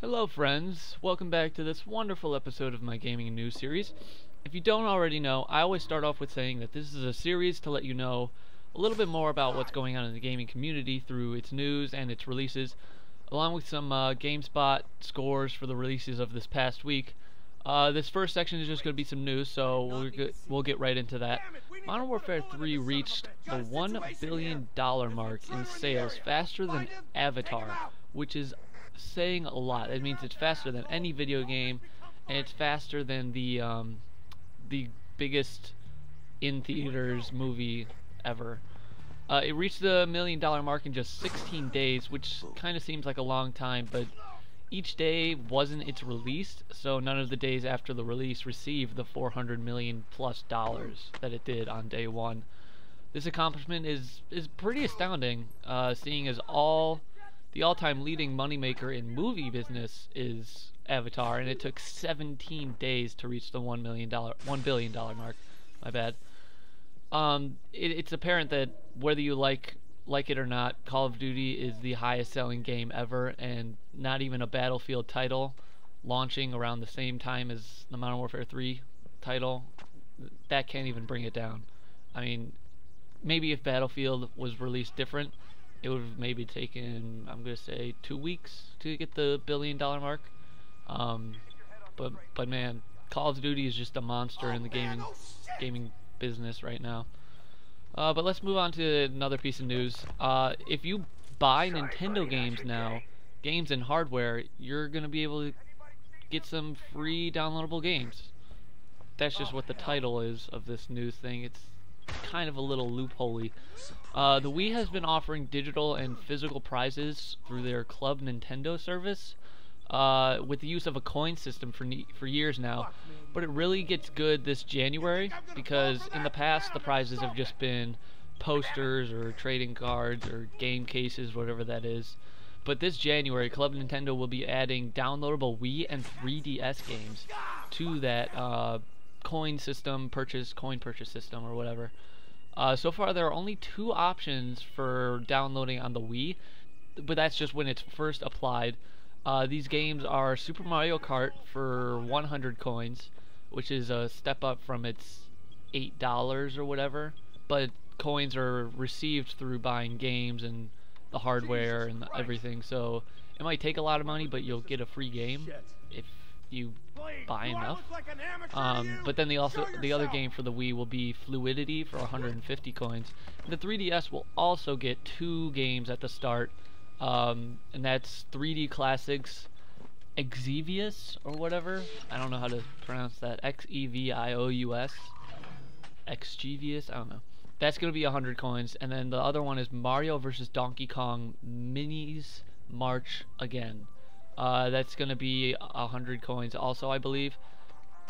Hello friends, welcome back to this wonderful episode of my gaming news series. If you don't already know, I always start off with saying that this is a series to let you know a little bit more about what's going on in the gaming community through its news and its releases, along with some GameSpot scores for the releases of this past week. This first section is just going to be some news, so we'll get right into that. Modern Warfare 3 reached the $1 billion mark in sales faster than Avatar, which is saying a lot. It means it's faster than any video game, and it's faster than the biggest in theaters movie ever. It reached the $1 million mark in just 16 days, which kind of seems like a long time, but each day wasn't its release, so none of the days after the release received the $400 million plus that it did on day one. This accomplishment is pretty astounding, seeing as the all-time leading moneymaker in movie business is Avatar, and it took 17 days to reach the $1 billion mark. My bad. It's apparent that whether you like it or not, Call of Duty is the highest-selling game ever, and not even a Battlefield title launching around the same time as the Modern Warfare 3 title, that can't even bring it down. I mean, maybe if Battlefield was released different, it would have maybe taken, I'm going to say, 2 weeks to get the $1 billion mark. But man, Call of Duty is just a monster in the gaming business right now. But let's move on to another piece of news. If you buy Nintendo games now, games and hardware, you're going to be able to get some free downloadable games. That's just what the title is of this news thing. It's kind of a little loopholey. The Wii has been offering digital and physical prizes through their Club Nintendo service with the use of a coin system for years now, but it really gets good this January because in the past the prizes have just been posters or trading cards or game cases, whatever that is. But this January, Club Nintendo will be adding downloadable Wii and 3DS games to that coin purchase system or whatever. So far there are only 2 options for downloading on the Wii, but that's just when it's first applied. These games are Super Mario Kart for 100 coins, which is a step up from its $8 or whatever, but coins are received through buying games and the hardware and everything, so it might take a lot of money, but you'll get a free game if you buy enough. But then the other game for the Wii will be Fluidity for 150 coins. The 3DS will also get 2 games at the start, and that's 3D Classics Xevious or whatever. I don't know how to pronounce that. Xevious. Xevious. I don't know. That's going to be 100 coins, and then the other one is Mario vs. Donkey Kong Minis March Again. That's going to be 100 coins also, I believe.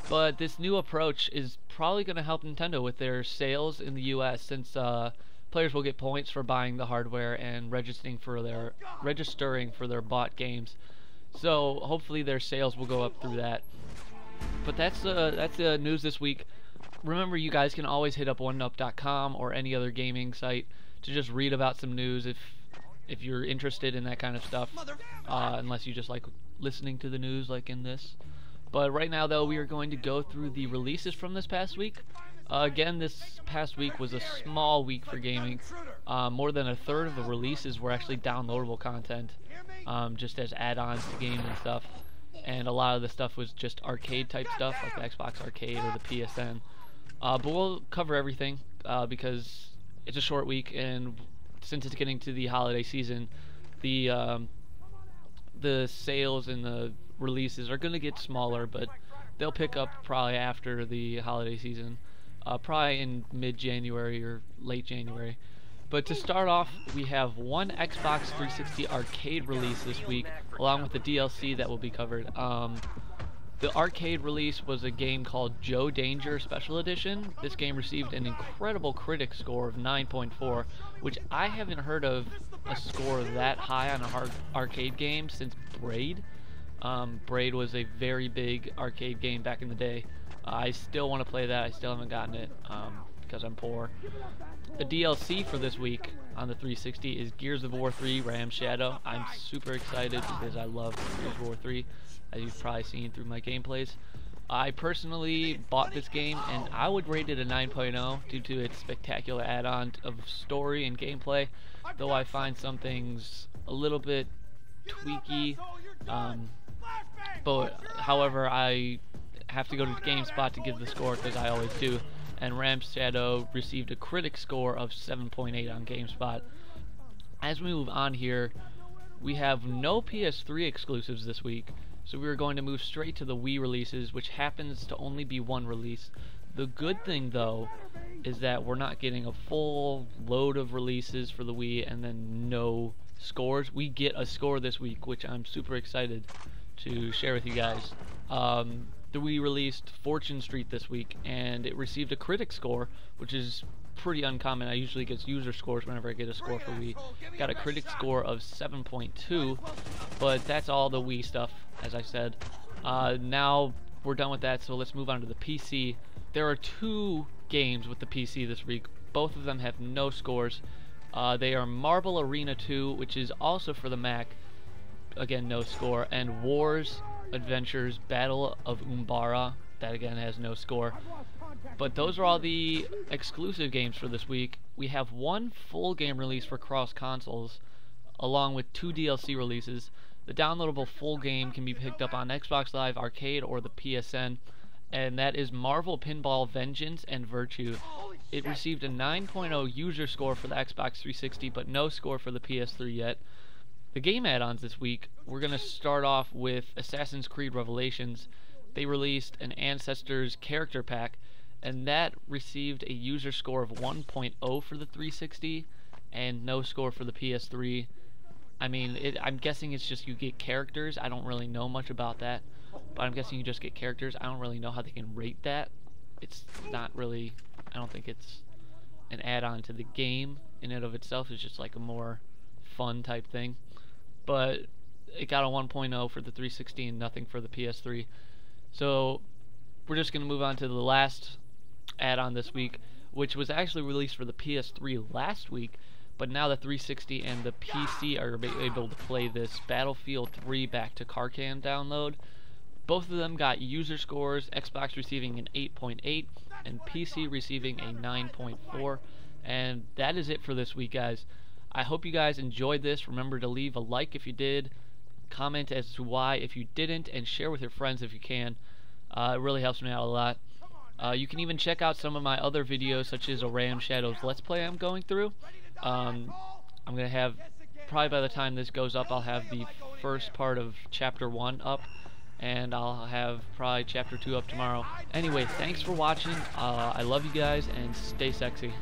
But this new approach is probably going to help Nintendo with their sales in the US, since players will get points for buying the hardware and registering for their bought games. So hopefully their sales will go up through that. But that's the news this week. Remember, you guys can always hit up oneup.com or any other gaming site to just read about some news if you're interested in that kind of stuff, unless you just like listening to the news like in this. But right now though, we are going to go through the releases from this past week. Again, this past week was a small week for gaming. More than a third of the releases were actually downloadable content, just as add-ons to games and stuff, and a lot of the stuff was just arcade type stuff like the Xbox Arcade or the PSN. But we'll cover everything because it's a short week, and since it's getting to the holiday season, the sales and the releases are going to get smaller, but they'll pick up probably after the holiday season, probably in mid-January or late January. But to start off, we have one Xbox 360 arcade release this week, along with the DLC that will be covered. The arcade release was a game called Joe Danger Special Edition. This game received an incredible critic score of 9.4, which I haven't heard of a score that high on a arcade game since Braid. Braid was a very big arcade game back in the day. I still want to play that. I still haven't gotten it because I'm poor. The DLC for this week on the 360 is Gears of War 3 Ram Shadow. I'm super excited because I love Gears of War 3, as you've probably seen through my gameplays. I personally bought this game, and I would rate it a 9.0 due to its spectacular add-on of story and gameplay, though I find some things a little bit tweaky. But however, I have to go to GameSpot to give the score, because I always do, and Ram Shadow received a critic score of 7.8 on GameSpot. As we move on here, we have no PS3 exclusives this week, so we are going to move straight to the Wii releases, which happens to only be one release. The good thing, though, is that we're not getting a full load of releases for the Wii and then no scores. We get a score this week, which I'm super excited to share with you guys. The Wii released Fortune Street this week, and it received a critic score, which is pretty uncommon. I usually get user scores whenever I get a score for Wii. Got a critic score of 7.2, but that's all the Wii stuff, as I said. Now we're done with that, so let's move on to the PC. There are two games with the PC this week. Both of them have no scores. They are Marble Arena 2, which is also for the Mac. Again, no score. And Wars Adventures Battle of Umbara. That again has no score. But those are all the exclusive games for this week. We have one full game release for cross consoles, along with 2 DLC releases. The downloadable full game can be picked up on Xbox Live Arcade or the PSN, and that is Marvel Pinball Vengeance and Virtue. It received a 9.0 user score for the Xbox 360, but no score for the PS3 yet. The game add-ons this week, we're going to start off with Assassin's Creed Revelations. They released an Ancestors character pack, and that received a user score of 1.0 for the 360 and no score for the PS3. I mean, I'm guessing it's just you get characters. I don't really know much about that, but I'm guessing you just get characters. I don't really know how they can rate that. It's not really, I don't think it's an add-on to the game in and of itself. It's just like a more fun type thing. But it got a 1.0 for the 360 and nothing for the PS3. So we're just going to move on to the last add-on this week, which was actually released for the PS3 last week, but now the 360 and the PC are able to play this Battlefield 3 Back to Karkan download. Both of them got user scores, Xbox receiving an 8.8 and PC receiving a 9.4. And that is it for this week, guys. I hope you guys enjoyed this. Remember to leave a like if you did, comment as to why if you didn't, and share with your friends if you can. It really helps me out a lot. You can even check out some of my other videos, such as a Ram Shadows Let's Play I'm going through. I'm going to have, probably by the time this goes up, I'll have the first part of Chapter 1 up, and I'll have probably Chapter 2 up tomorrow. Anyway, thanks for watching. I love you guys, and stay sexy.